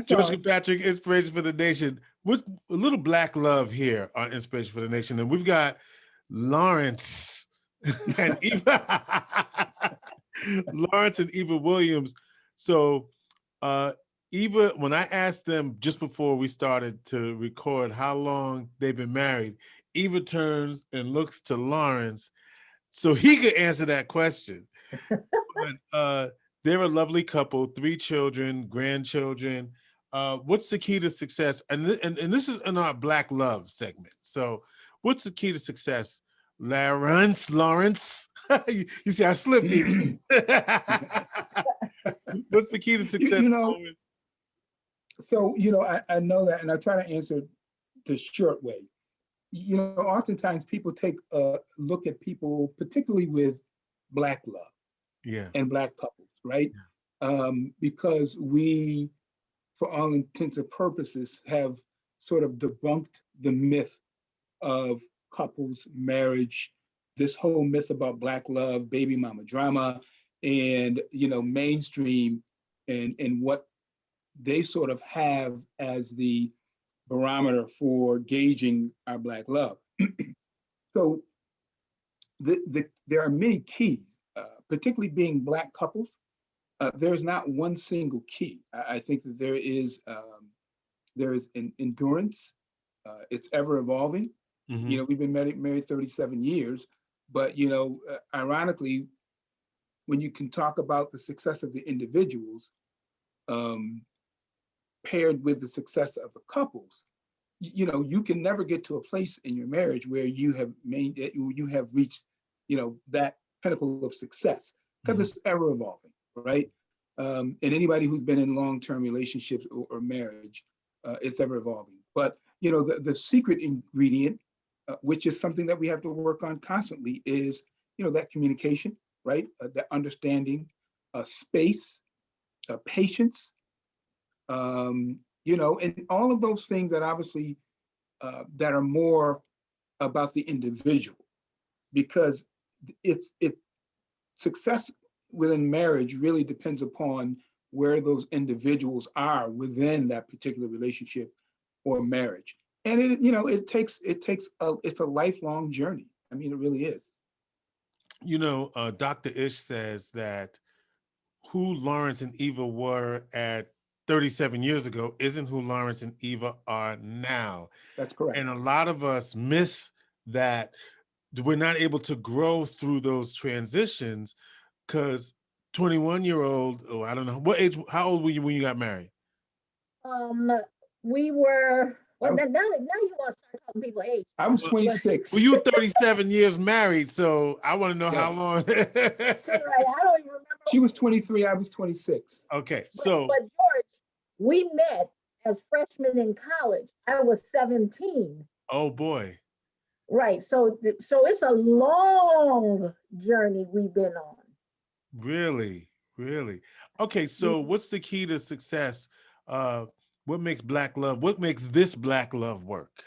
George So, Kilpatrick, Inspiration for the Nation. With a little Black love here on Inspiration for the Nation. And we've got Lawrence and Eva. Lawrence and Eva Williams. So Eva, when I asked them just before we started to record how long they've been married, Eva turns and looks to Lawrence so he could answer that question. But they're a lovely couple, 3 children, grandchildren. What's the key to success? And this is in our Black Love segment. So what's the key to success? Lawrence. You see, I slipped even. What's the key to you, success, you know, Lawrence? I know that, and I try to answer the short way. Oftentimes people take a look at people, particularly with Black love Yeah. and Black couples, right? Because we, for all intents and purposes, have sort of debunked the myth of couples, marriage, this whole myth about Black love, baby mama drama, and mainstream, and what they sort of have as the barometer for gauging our Black love. So there are many keys, particularly being Black couples. There's not one single key. I think that there is an endurance. It's ever evolving. Mm-hmm. We've been married 37 years, but ironically, when you can talk about the success of the individuals, paired with the success of the couples, you can never get to a place in your marriage where you have reached, that pinnacle of success, because it's ever evolving, right? And anybody who's been in long-term relationships or marriage, it's ever evolving. But the secret ingredient, which is something that we have to work on constantly, is that communication, right? That understanding, space, patience, and all of those things that obviously that are more about the individual, because it success within marriage really depends upon where those individuals are within that particular relationship or marriage. And it's a lifelong journey. I mean, it really is. Dr. Ish says that who Lawrence and Eva were at 37 years ago isn't who Lawrence and Eva are now. That's correct. And a lot of us miss that. We're not able to grow through those transitions because 21-year-old, I don't know, what age, how old were you when you got married? Um, we were, well, was, now you want to start talking people age. I was 26. Well, you were 37 years married, so I want to know how long. Right, I don't even remember. She was 23, I was 26. Okay, but so. George, we met as freshmen in college. I was 17. Oh boy. Right, so it's a long journey we've been on. Really? Okay, so what's the key to success? What makes this Black love work?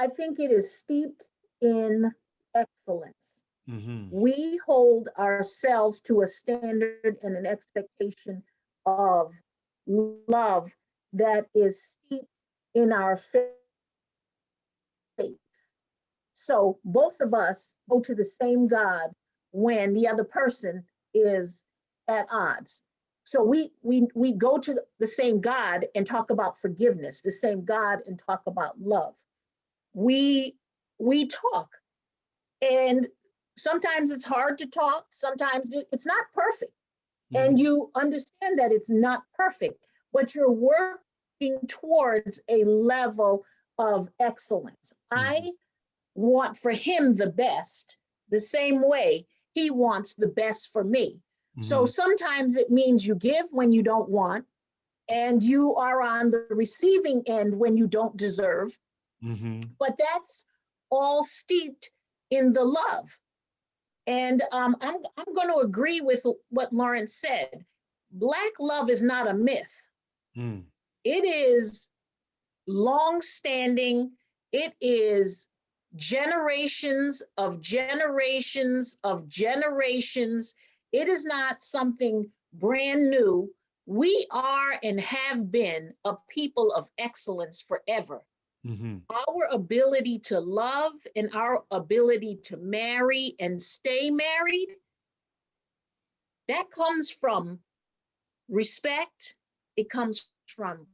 I think it is steeped in excellence. Mm-hmm. We hold ourselves to a standard and an expectation of love that is steeped in our faith. So both of us go to the same God when the other person is at odds. So we go to the same God and talk about forgiveness, the same God and talk about love. We talk, and sometimes it's hard to talk, sometimes it's not perfect. Mm-hmm. And you understand that it's not perfect, but you're working towards a level of excellence. Mm-hmm. I want for him the best, the same way he wants the best for me. Mm-hmm. So sometimes it means you give when you don't want, and you are on the receiving end when you don't deserve. Mm-hmm. But that's all steeped in the love. And I'm going to agree with what Lawrence said. Black love is not a myth. Mm. It is long-standing. It is generations of generations of generations. It is not something brand new. We are and have been a people of excellence forever. Mm-hmm. Our ability to love and our ability to marry and stay married, that comes from respect. It comes from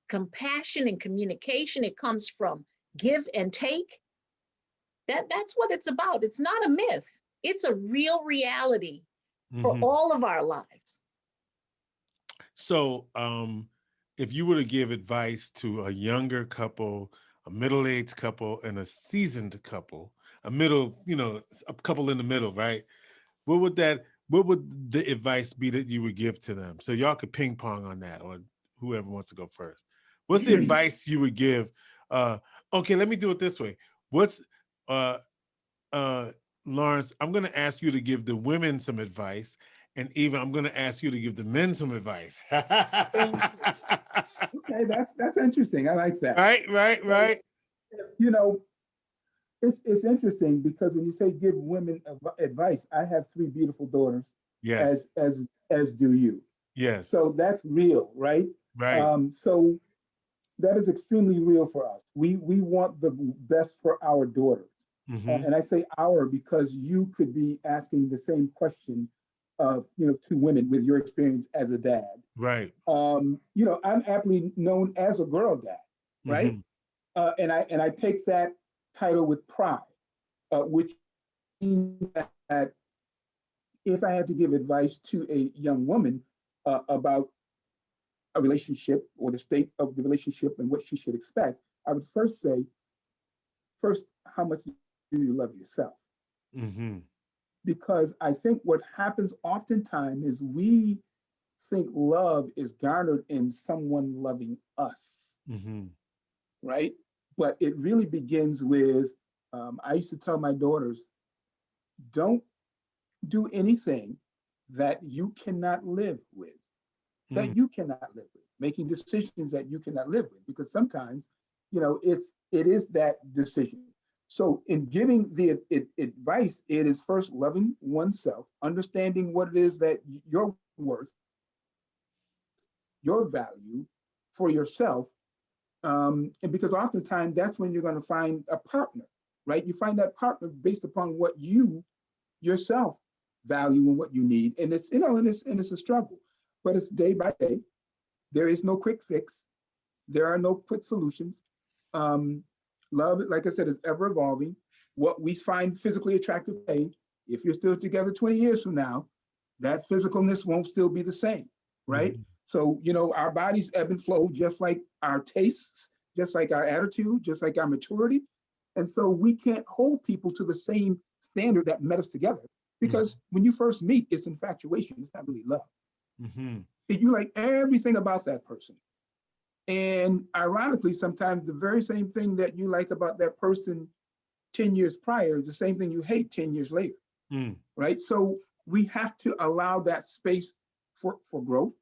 compassion and communication. It comes from give and take. That's what it's about. It's not a myth. It's a real reality for Mm-hmm. all of our lives. So, if you were to give advice to a younger couple, a middle-aged couple, and a seasoned couple, a middle, a couple in the middle, right? What would the advice be that you would give to them? So y'all could ping pong on that, or whoever wants to go first. What's the advice you would give? Okay, let me do it this way. What's Lawrence, I'm going to ask you to give the women some advice, and Eva, I'm going to ask you to give the men some advice. Okay, that's interesting. I like that. Right. You know, it's interesting because when you say give women advice, I have 3 beautiful daughters, Yes. as do you. Yes. So that's real, right? Right. So that is extremely real for us. We want the best for our daughters. Mm-hmm. And I say our because you could be asking the same question of, to women with your experience as a dad. Right. I'm aptly known as a girl dad, right? Mm-hmm. And I take that title with pride, which means that if I had to give advice to a young woman about a relationship or the state of the relationship and what she should expect, I would first say, how much do you love yourself? Mm-hmm. Because I think what happens oftentimes is we think love is garnered in someone loving us, Mm-hmm. right? But it really begins with, I used to tell my daughters, don't do anything that you cannot live with, making decisions that you cannot live with, because sometimes, it is that decision. So in giving the advice, it is first loving oneself, understanding what it is that you're worth, your value for yourself. And because oftentimes that's when you're going to find a partner, right? You find that partner based upon what you yourself value and what you need. And it's, and it's a struggle, but it's day by day. There is no quick fix. There are no quick solutions. Love, like I said, is ever evolving. What we find physically attractive today, if you're still together 20 years from now, that physicalness won't still be the same, right? Mm-hmm. So, our bodies ebb and flow, just like our tastes, just like our attitude, just like our maturity. And so we can't hold people to the same standard that met us together, because when you first meet, it's infatuation. It's not really love. Mm-hmm. You like everything about that person. And ironically, sometimes the very same thing that you like about that person 10 years prior is the same thing you hate 10 years later, right? So we have to allow that space for growth.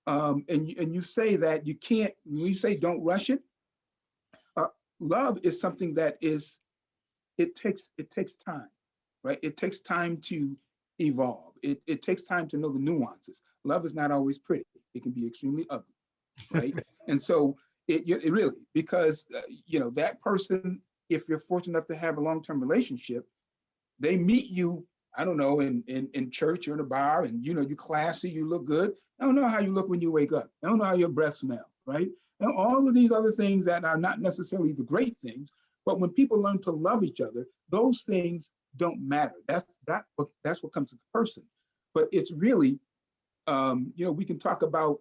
And you say that you can't, when you say don't rush it, love is something that it takes time, right? It takes time to evolve. It takes time to know the nuances. Love is not always pretty. It can be extremely ugly, right? And so it really, because that person, if you're fortunate enough to have a long-term relationship, they meet you, I don't know, in church or in a bar, and you're classy, you look good. I don't know how you look when you wake up. I don't know how your breath smells, right? And all of these other things that are not necessarily the great things, but when people learn to love each other, those things don't matter. That's what comes to the person. But it's really, we can talk about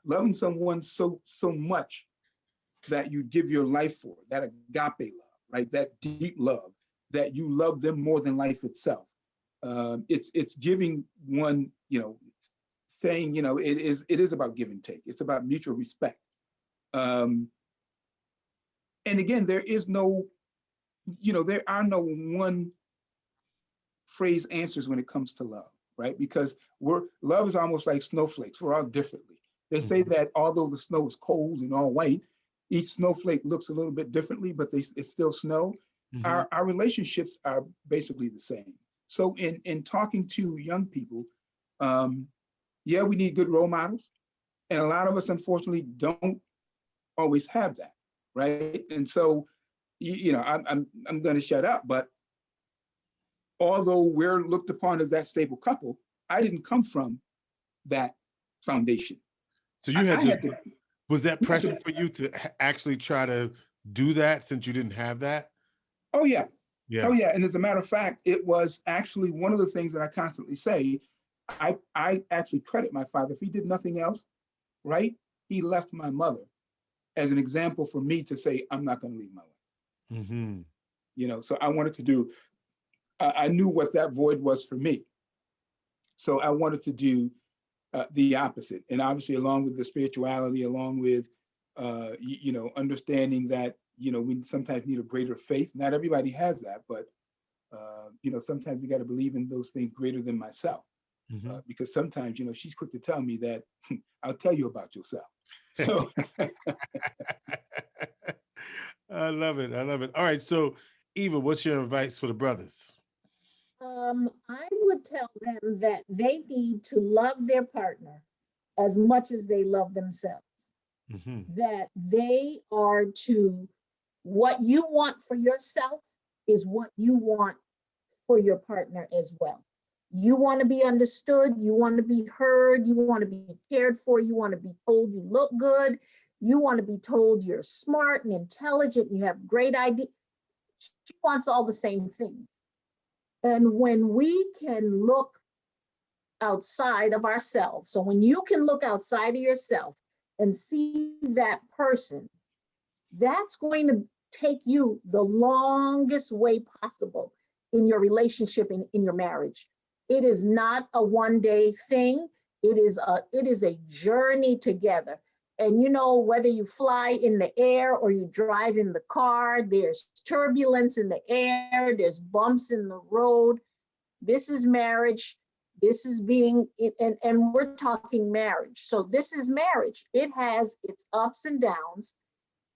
loving someone so much that you give your life for, that agape love, right? That deep love, that you love them more than life itself. It's giving one, saying, it is about give and take. It's about mutual respect. And again, there are no one phrase answers when it comes to love, right? Because love is almost like snowflakes. We're all differently. They say that although the snow is cold and all white, each snowflake looks a little bit differently, but it's still snow. Our relationships are basically the same. So in talking to young people, Yeah, we need good role models. And a lot of us, unfortunately, don't always have that, right? And so, I'm going to shut up, but although we're looked upon as that stable couple, I didn't come from that foundation. So you had I to, had to, was that we had pressure to- for you to actually try to do that since you didn't have that? oh yeah, Yeah. oh yeah. And as a matter of fact, it was actually one of the things that I constantly say. I actually credit my father. If he did nothing else, right? He left my mother as an example for me to say, I'm not going to leave my wife. Mm-hmm. So I wanted to do, I knew what that void was for me. So I wanted to do the opposite. And obviously, along with the spirituality, along with, understanding that, we sometimes need a greater faith. Not everybody has that, but, sometimes we got to believe in those things greater than myself. Mm-hmm. Because sometimes, she's quick to tell me that I'll tell you about yourself. So I love it. I love it. All right. So, Eva, what's your advice for the brothers? I would tell them that they need to love their partner as much as they love themselves. Mm-hmm. That they are to, what you want for yourself is what you want for your partner as well. You want to be understood, you want to be heard, you want to be cared for, you want to be told you look good, you want to be told you're smart and intelligent, and you have great ideas. She wants all the same things. And when we can look outside of ourselves, so when you can look outside of yourself and see that person, that's going to take you the longest way possible in your relationship, in your marriage. It is not a one-day thing. It is a journey together. And whether you fly in the air or you drive in the car, there's turbulence in the air, there's bumps in the road. This is marriage. This is and we're talking marriage. So this is marriage. It has its ups and downs,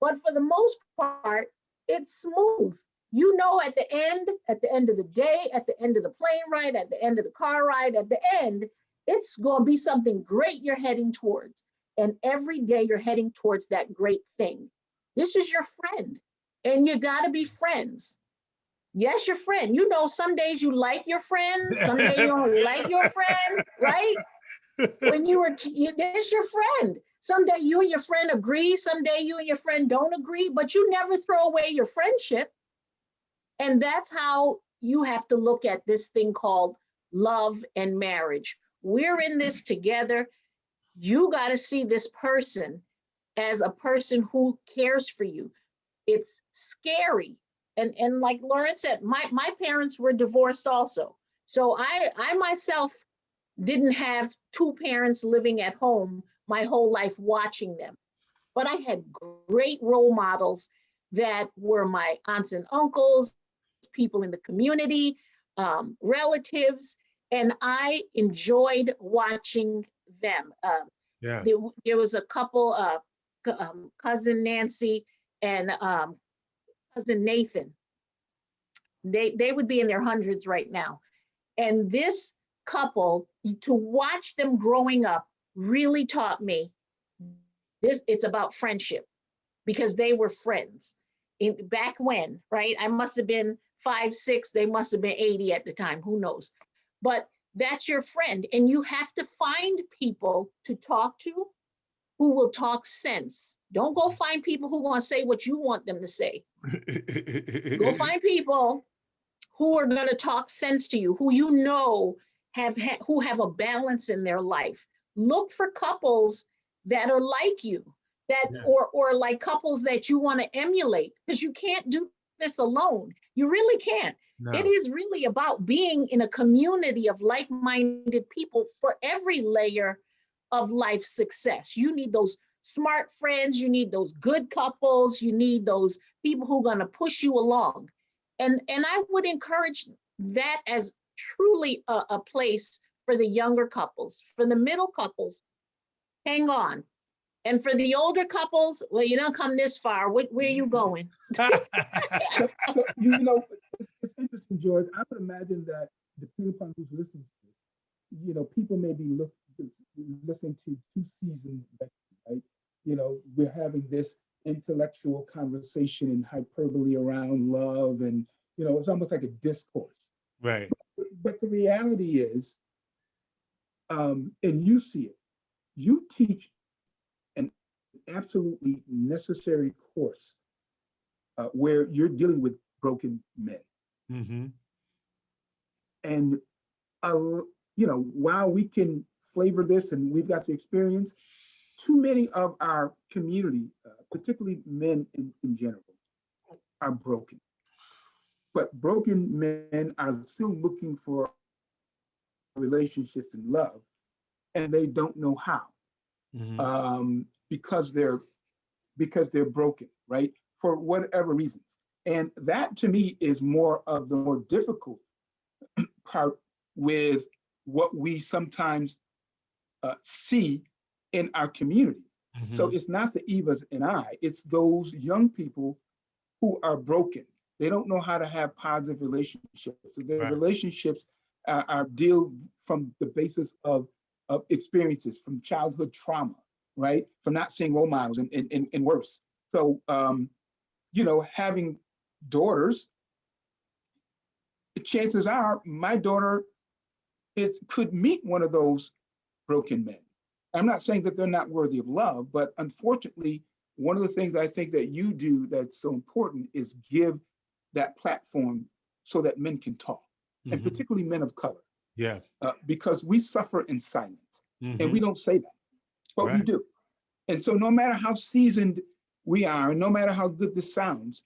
but for the most part, it's smooth. At the end of the day, at the end of the plane ride, at the end of the car ride, at the end, it's going to be something great you're heading towards. And every day you're heading towards that great thing. This is your friend, and you got to be friends. Yes, your friend. Some days you like your friend, some days you don't like your friend, right? When there's your friend. Someday you and your friend agree, someday you and your friend don't agree, but you never throw away your friendship. And that's how you have to look at this thing called love and marriage. We're in this together. You got to see this person as a person who cares for you. It's scary. And like Lauren said, my parents were divorced also. So I myself didn't have two parents living at home my whole life watching them. But I had great role models that were my aunts and uncles, people in the community, relatives, and I enjoyed watching them. Yeah. There was a couple, cousin Nancy and cousin Nathan. They would be in their hundreds right now. And this couple, to watch them growing up, really taught me it's about friendship, because they were friends back when, right? I must have been 5, 6, they must have been 80 at the time, who knows? But that's your friend. And you have to find people to talk to who will talk sense. Don't go find people who want to say what you want them to say. Go find people who are going to talk sense to you, who who have a balance in their life. Look for couples that are like you, or like couples that you want to emulate, because you can't do this alone. You really can't. No. It is really about being in a community of like-minded people for every layer of life success. You need those smart friends, you need those good couples, you need those people who are going to push you along. And I would encourage that as truly a place for the younger couples. For the middle couples, hang on. And for the older couples, well, you don't come this far. Where are you going? So, it's interesting, George. I would imagine that depending upon who's listening to this, people may be listening to two seasoned veterans, right? You know, we're having this intellectual conversation and hyperbole around love, and you know, it's almost like a discourse. Right. But the reality is, and you see it, you teach an absolutely necessary course where you're dealing with broken men. Mm-hmm. And you know, while we can flavor this and we've got the experience, too many of our community, particularly men in general, are broken. But broken men are still looking for relationships and love, and they don't know how, because they're broken, right? For whatever reasons. And that to me is more of the more difficult part with what we sometimes see in our community. Mm-hmm. So it's not the Evas and I, it's those young people who are broken. They don't know how to have positive relationships. So their relationships are dealt from the basis of experiences, from childhood trauma, right? From not seeing role models and worse. So, you know, having daughters, the chances are my daughter could meet one of those broken men. I'm not saying that they're not worthy of love, but unfortunately, one of the things I think that you do that's so important is give that platform so that men can talk, and particularly men of color. Yeah. Because we suffer in silence, and we don't say that, but we Right. do. And so no matter how seasoned we are, and no matter how good this sounds,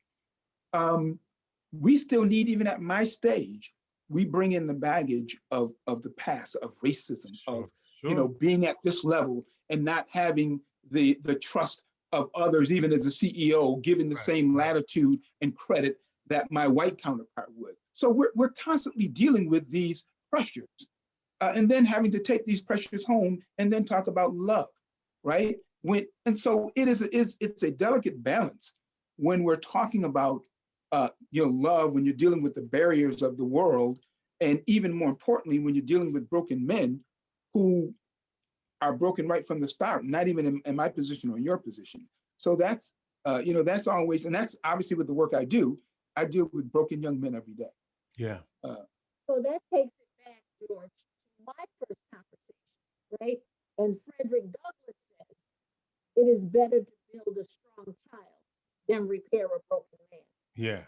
we still need, even at my stage, we bring in the baggage of the past, of racism, of you know, being at this level and not having the trust of others, even as a CEO, given the same latitude and credit that my white counterpart would. So we're constantly dealing with these pressures, and then having to take these pressures home and then talk about love, right? And so it's a delicate balance when we're talking about you know, love, when you're dealing with the barriers of the world, and even more importantly, when you're dealing with broken men who are broken right from the start, not even in my position or in your position. So that's, you know, that's always, and that's obviously with the work I do. I deal with broken young men every day. Yeah. So that takes it back, George, to my first conversation, right? And Frederick Douglass says, it is better to build a strong child than repair a broken man. Yeah.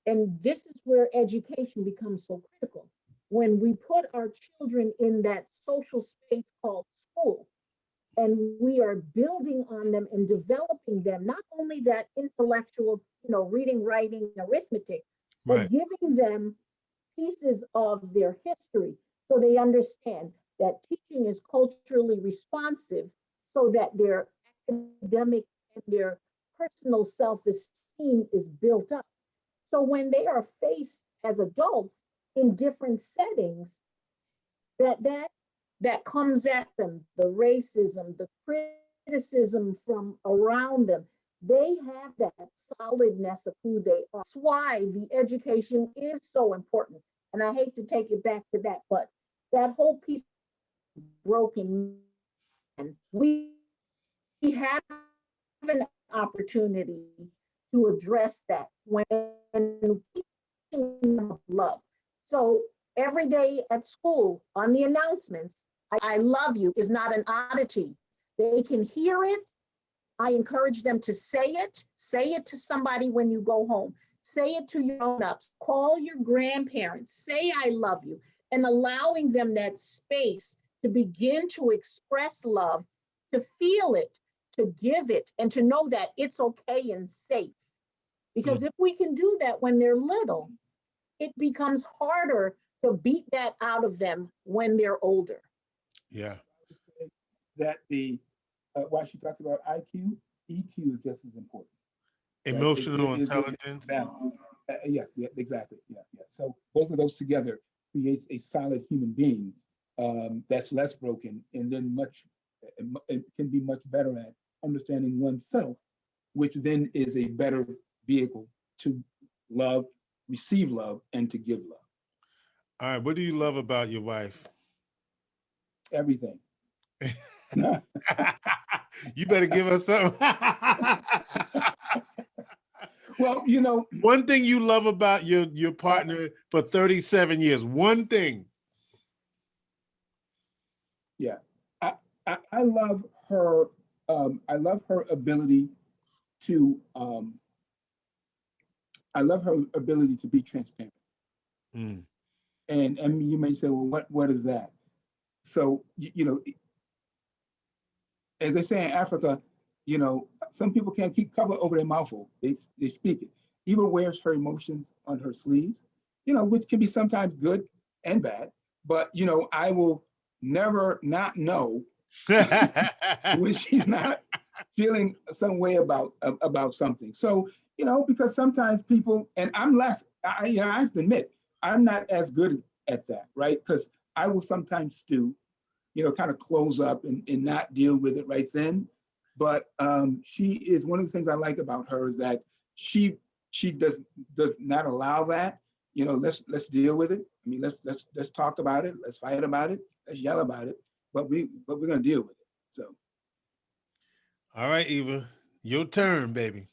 And this is where education becomes so critical. When we put our children in that social space called school, and we are building on them and developing them, not only that intellectual, you know, reading, writing, arithmetic, but giving them pieces of their history so they understand that teaching is culturally responsive, so that their academic and their personal self-esteem is built up. So when they are faced as adults in different settings, that comes at them, the racism, the criticism from around them, they have that solidness of who they are. That's why the education is so important. And I hate to take it back to that, but that whole piece of broken, and we have an opportunity to address that when love. So every day at school on the announcements, I love you is not an oddity. They can hear it. I encourage them to say it to somebody when you go home, say it to your grown-ups, call your grandparents, say I love you, and allowing them that space to begin to express love, to feel it, to give it, and to know that it's okay and safe. Because if we can do that when they're little, it becomes harder to beat that out of them when they're older. Yeah. That why she talks about IQ, EQ is just as important. Emotional Right? intelligence. Yes, yeah, exactly. Yeah. So both of those together creates a solid human being that's less broken, and then it can be much better at understanding oneself, which then is a better vehicle to love, receive love, and to give love. All right. What do you love about your wife? Everything. You better give us some. Well, you know, One thing you love about your partner for 37 years. One thing. yeah, I love her. I love her ability to. I love her ability to be transparent. Mm. And you may say, well, what is that? So you know, as they say in Africa, you know, some people can't keep cover over their mouthful. They speak it. Eva wears her emotions on her sleeves, you know, which can be sometimes good and bad. But you know, I will never not know when she's not feeling some way about something. So you know, because sometimes people, and I'm less. You know, I have to admit, I'm not as good at that, right? Because I will sometimes stew, you know, kind of close up and not deal with it right then. But she is one of the things I like about her is that she does not allow that. You know, let's deal with it. I mean, let's talk about it. Let's fight about it. Let's yell about it. But we're gonna deal with it. So. All right, Eva, your turn, baby.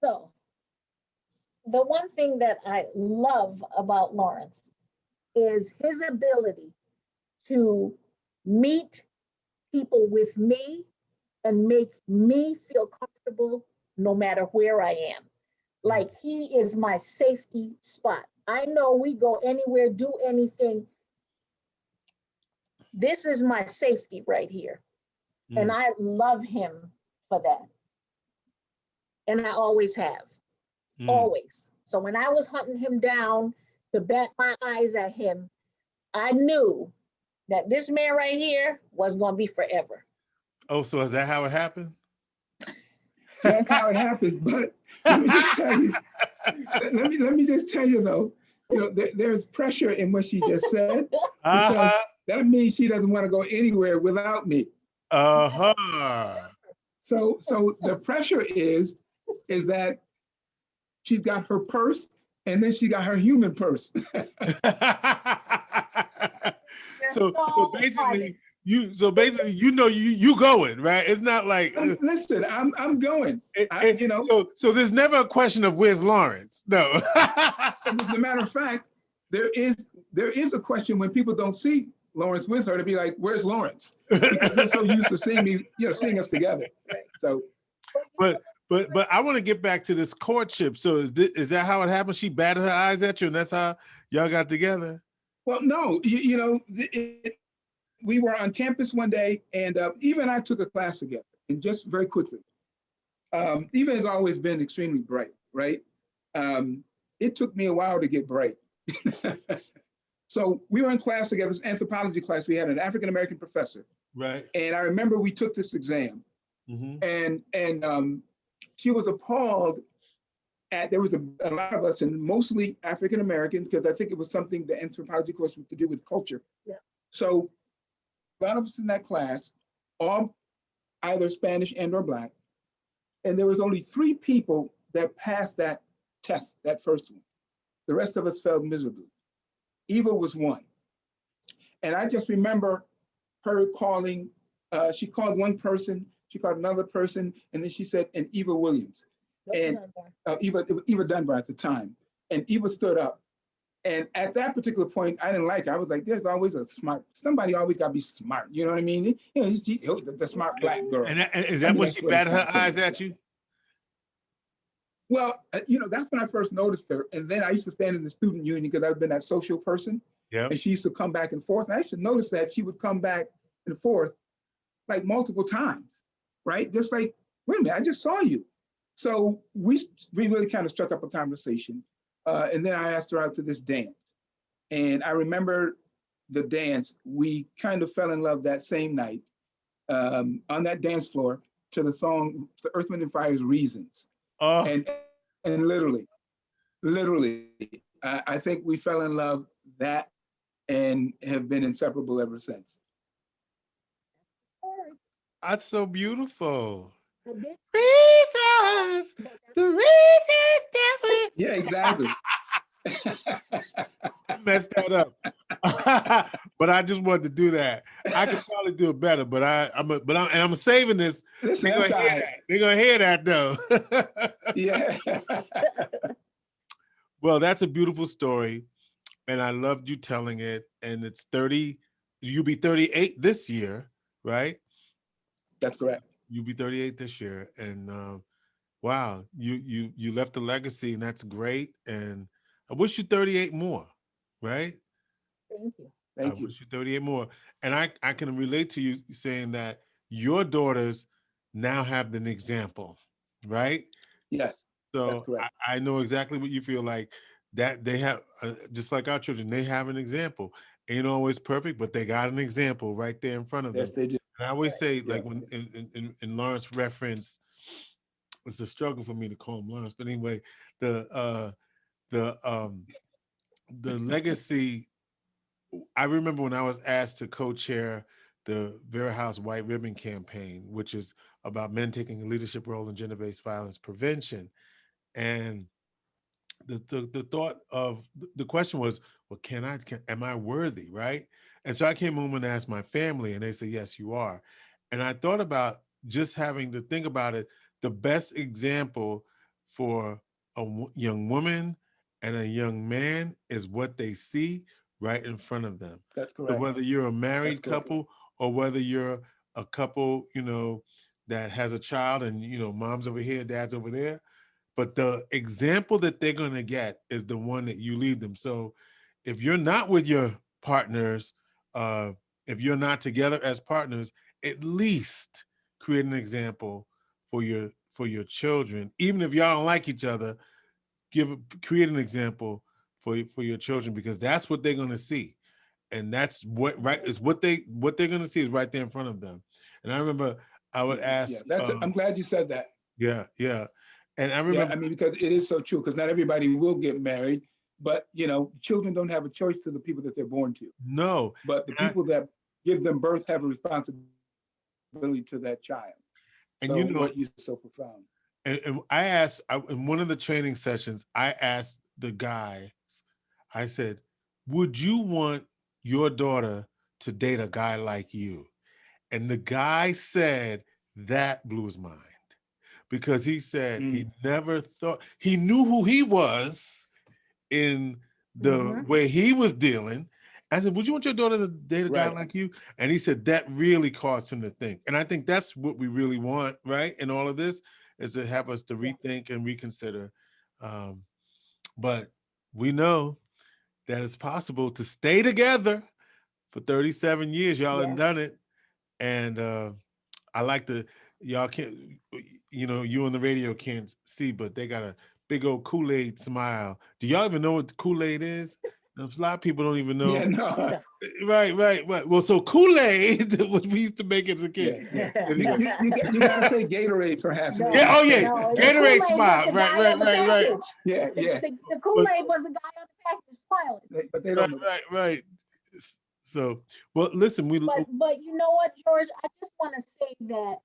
So the one thing that I love about Lawrence is his ability to meet people with me and make me feel comfortable no matter where I am. Like he is my safety spot. I know we go anywhere, do anything. This is my safety right here. And I love him for that. And I always have, always. So when I was hunting him down to bat my eyes at him, I knew that this man right here was going to be forever. Oh, so is that how it happened? That's how it happens. But let me just tell you, let me just tell you though, you know, there's pressure in what she just said, because that means she doesn't want to go anywhere without me. So the pressure is that she's got her purse and then she got her human purse. so basically you know you going, right? It's not like listen, I'm going. You know. So there's never a question of where's Lawrence. No. As a matter of fact, there is a question when people don't see Lawrence with her to be like, where's Lawrence? Because they're so used to seeing me, you know, seeing us together. So but I want to get back to this courtship. So is that how it happened? She batted her eyes at you and that's how y'all got together? Well, no, you know, we were on campus one day, and Eva and I took a class together. And just very quickly, Eva has always been extremely bright, right? It took me a while to get bright. So we were in class together, this anthropology class. We had an African-American professor. Right. And I remember we took this exam, and she was appalled at, there was a lot of us, and mostly African-Americans, because I think it was something, the anthropology course was to do with culture. Yeah. So a lot of us in that class, all either Spanish and or Black, and there was only 3 people that passed that test, that first one. The rest of us failed miserably. Eva was one. And I just remember her calling, she called one person, she called another person, and then she said, and Eva Williams. And Eva Dunbar at the time. And Eva stood up. And at that particular point, I didn't like her. I was like, there's always somebody always got to be smart. You know what I mean? You know, the smart Black girl. And is that when she batted her eyes at you? Well, you know, that's when I first noticed her. And then I used to stand in the student union because I've been that social person. Yeah. And she used to come back and forth. And I used to notice that she would come back and forth like multiple times, right? Just like, wait a minute, I just saw you. So we really kind of struck up a conversation. And then I asked her out to this dance. And I remember the dance, we kind of fell in love that same night on that dance floor to the song, the Earth, Wind & Fire's Reasons. Oh. And literally, I think we fell in love that and have been inseparable ever since. That's so beautiful. Reasons. The reasons different. Yeah, exactly. messed that up. But I just wanted to do that. I could probably do it better, but I'm saving this. Listen, They're gonna hear that. They're gonna hear that though. Yeah. Well, that's a beautiful story, and I loved you telling it. And it's 30. You'll be 38 this year, right? That's correct. You'll be 38 this year, and wow, you left a legacy, and that's great. And I wish you 38 more, right? Thank you. Thank you. Wish you 38 more. And I can relate to you saying that your daughters now have an example, right? Yes, that's So correct. I know exactly what you feel like, that they have, just like our children, they have an example. Ain't always perfect, but they got an example right there in front of them. Yes, they do. And I always say, Yeah. like when in Lawrence reference, it's a struggle for me to call him Lawrence, but anyway, the legacy. I remember when I was asked to co-chair the Vera House White Ribbon Campaign, which is about men taking a leadership role in gender-based violence prevention. And the thought of the question was, well, am I worthy, right? And so I came home and asked my family, and they said, yes, you are. And I thought about just having to think about it. The best example for a young woman and a young man is what they see right in front of them. That's So correct. whether you're a married That's correct. couple or whether you're a couple, that has a child and, mom's over here, dad's over there, but the example that they're going to get is the one that you leave them. So if you're not with your partners, if you're not together as partners, at least create an example for your children. Even if y'all don't like each other, create an example for your children, because that's what they're going to see. And that's what they're going to see is right there in front of them. And I remember I would ask. Yeah, I'm glad you said that. Yeah. And I remember. Yeah, I mean, because it is so true, because not everybody will get married, but children don't have a choice to the people that they're born to. No. But the people that give them birth have a responsibility to that child. And so what you so profound. And I asked, in one of the training sessions, I asked the guys, I said, would you want your daughter to date a guy like you? And the guy said, that blew his mind. Because he said he never thought, he knew who he was in the way he was dealing. I said, would you want your daughter to date a guy like you? And he said that really caused him to think. And I think that's what we really want, right? In all of this, is to have us to rethink and reconsider. But we know that it's possible to stay together for 37 years. Y'all have done it. And I like y'all can't, you on the radio can't see, but they got a big old Kool-Aid smile. Do y'all even know what Kool-Aid is? A lot of people don't even know. Yeah, no. Right. Well, so Kool-Aid, which we used to make as a kid. Yeah. You gotta say Gatorade, perhaps. No, Yeah. Oh, yeah. no, Gatorade smile. Right. Yeah. The Kool-Aid was the guy on the package smiling. But they don't know. Right. So, well, listen, But you know what, George? I just want to say that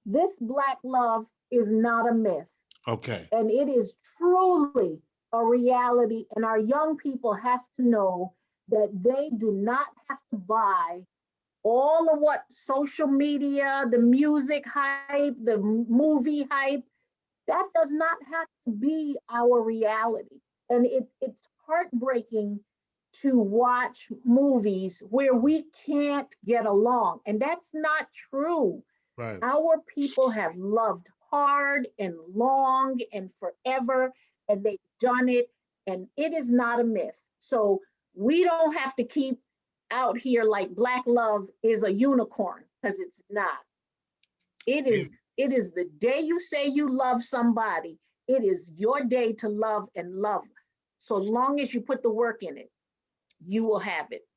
this Black love is not a myth. Okay. And it is truly a reality. And our young people have to know that they do not have to buy all of what social media, the music hype, the movie hype, that does not have to be our reality. And it's heartbreaking to watch movies where we can't get along. And that's not true. Right. Our people have loved hard and long and forever, and they've done it, and it is not a myth. So we don't have to keep out here like Black love is a unicorn, because it's not. It is the day you say you love somebody, it is your day to love and love. So long as you put the work in it, you will have it.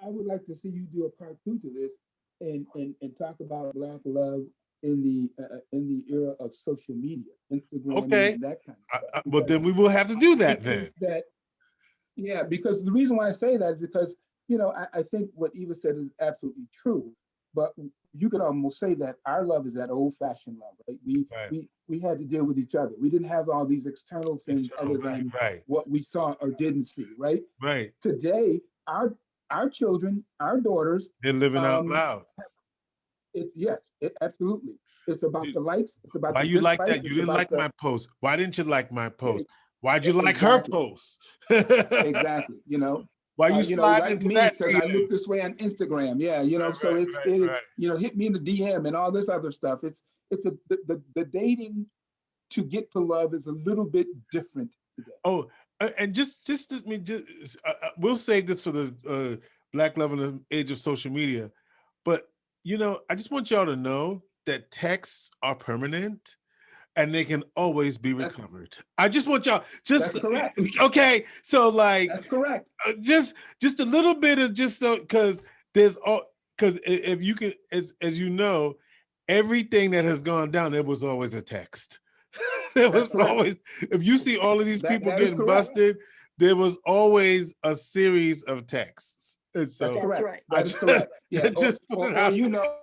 I would like to see you do a part 2 to this and talk about Black love in the era of social media, Instagram, and that kind of stuff. But then we will have to do that then. Because the reason why I say that is because, I think what Eva said is absolutely true. but you could almost say that our love is that old-fashioned love, right? We had to deal with each other. We didn't have all these external things other than what we saw or didn't see, right? Right. Today, our children, our daughters, they're living out loud. Absolutely. It's about the likes. It's about why the you like dislikes. that? You didn't like my post. Why didn't you like my post? Why'd you like Exactly. her post? Exactly. You know, why you slide like into me that? because I look this way on Instagram. Yeah, you know, so it is, you know, hit me in the DM and all this other stuff. The dating to get to love is a little bit different today. Oh, and we'll save this for the Black love in the age of social media, but you know, I just want y'all to know that texts are permanent and they can always be recovered. I just want y'all That's correct. Okay, so like that's correct. Just a little bit of just so because if you can, as you know, everything that has gone down, there was always a text. There was always, if you see all of these people getting busted, there was always a series of texts. And so that's correct. Right. That is correct. Yeah. Or you know,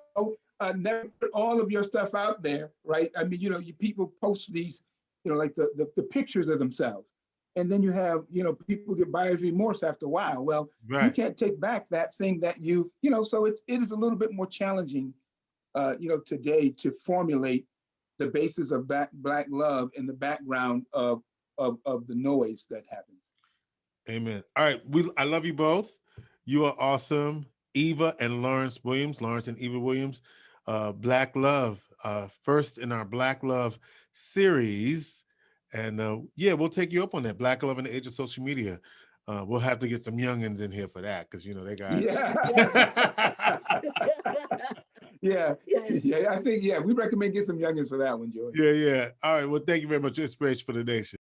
never put all of your stuff out there, right? I mean, you know, people post these, you know, like the pictures of themselves. And then you have, you know, people get buyer's remorse after a while. Well, you can't take back that thing that you know, so it is a little bit more challenging, you know, today to formulate the basis of Black love in the background of the noise that happens. Amen. All right. I love you both. You are awesome. Eva and Lawrence Williams, Lawrence and Eva Williams, Black Love, first in our Black Love series. And yeah, we'll take you up on that. Black Love in the age of social media. We'll have to get some youngins in here for that because, you know, they got. Yeah. I think, we recommend get some youngins for that one, Joey. Yeah. All right. Well, thank you very much. Inspiration for the nation.